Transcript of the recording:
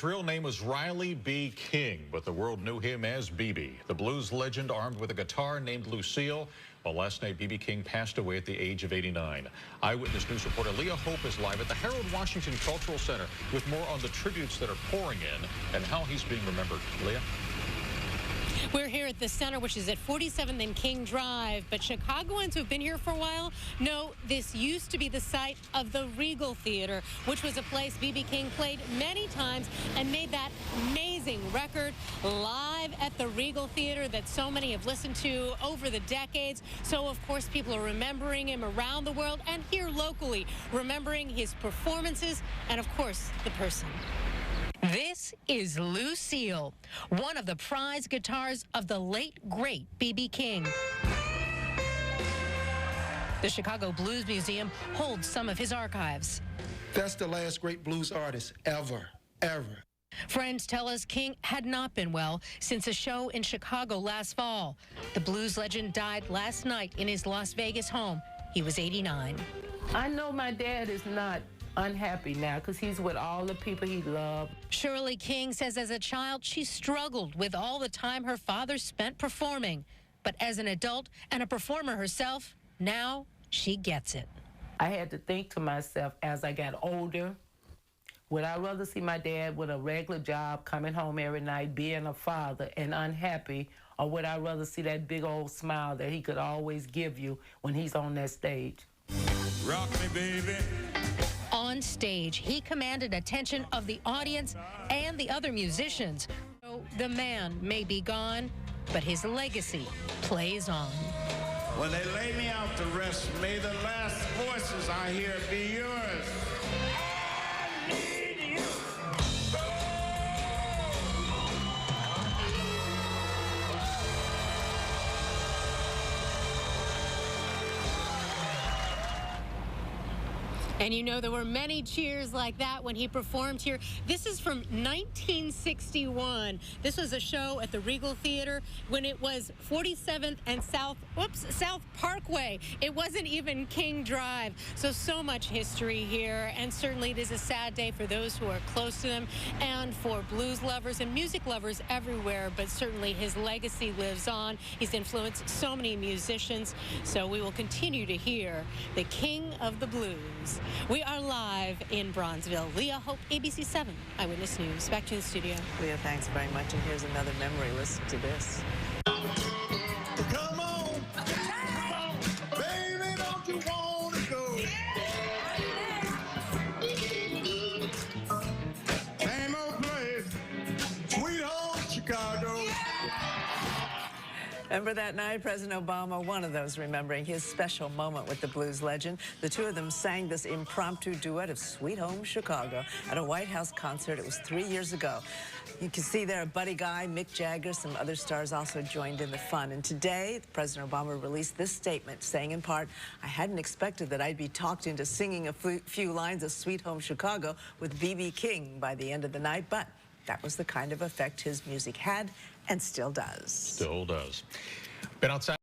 His real name was Riley B. King, but the world knew him as BB. The blues legend armed with a guitar named Lucille. Well, last night, BB King passed away at the age of 89. Eyewitness News reporter Leah Hope is live at the Harold Washington Cultural Center with more on the tributes that are pouring in and how he's being remembered. Leah? We're here at the center, which is at 47th and King Drive, but Chicagoans who've been here for a while know this used to be the site of the Regal Theater, which was a place BB King played many times and made that amazing record live at the Regal Theater that so many have listened to over the decades. So, of course, people are remembering him around the world and here locally, remembering his performances and, of course, the person. This is Lucille, one of the prized guitars of the late, great BB King. The Chicago Blues Museum holds some of his archives. That's the last great blues artist ever. Friends tell us King had not been well since a show in Chicago last fall. The blues legend died last night in his Las Vegas home. He was 89. I know my dad is not unhappy now because he's with all the people he loved. Shirley King says as a child she struggled with all the time her father spent performing. But as an adult and a performer herself, now she gets it. I had to think to myself as I got older, would I rather see my dad with a regular job, coming home every night, being a father and unhappy, or would I rather see that big old smile that he could always give you when he's on that stage? Rock me, baby. On stage, he commanded attention of the audience and the other musicians. So the man may be gone, but his legacy plays on. When they lay me out to rest, may the last voices I hear be yours. I need you. And you know there were many cheers like that when he performed here. This is from 1961. This was a show at the Regal Theater when it was 47th and South Parkway. It wasn't even King Drive. So much history here, and certainly it is a sad day for those who are close to them and for blues lovers and music lovers everywhere, but certainly his legacy lives on. He's influenced so many musicians, so we will continue to hear the King of the Blues. We are live in Bronzeville. Leah Hope, ABC 7 Eyewitness News. Back to the studio. Leah, thanks very much. And here's another memory. Listen to this. Come on, baby, don't you want to go? Same old place, sweet home Chicago. Remember that night, President Obama, one of those remembering his special moment with the blues legend. The two of them sang this impromptu duet of Sweet Home Chicago at a White House concert. It was 3 years ago. You can see there Buddy Guy, Mick Jagger, some other stars also joined in the fun. And today, President Obama released this statement saying in part, I hadn't expected that I'd be talked into singing a few lines of Sweet Home Chicago with BB King by the end of the night, but that was the kind of effect his music had and still does. Still does. Been outside.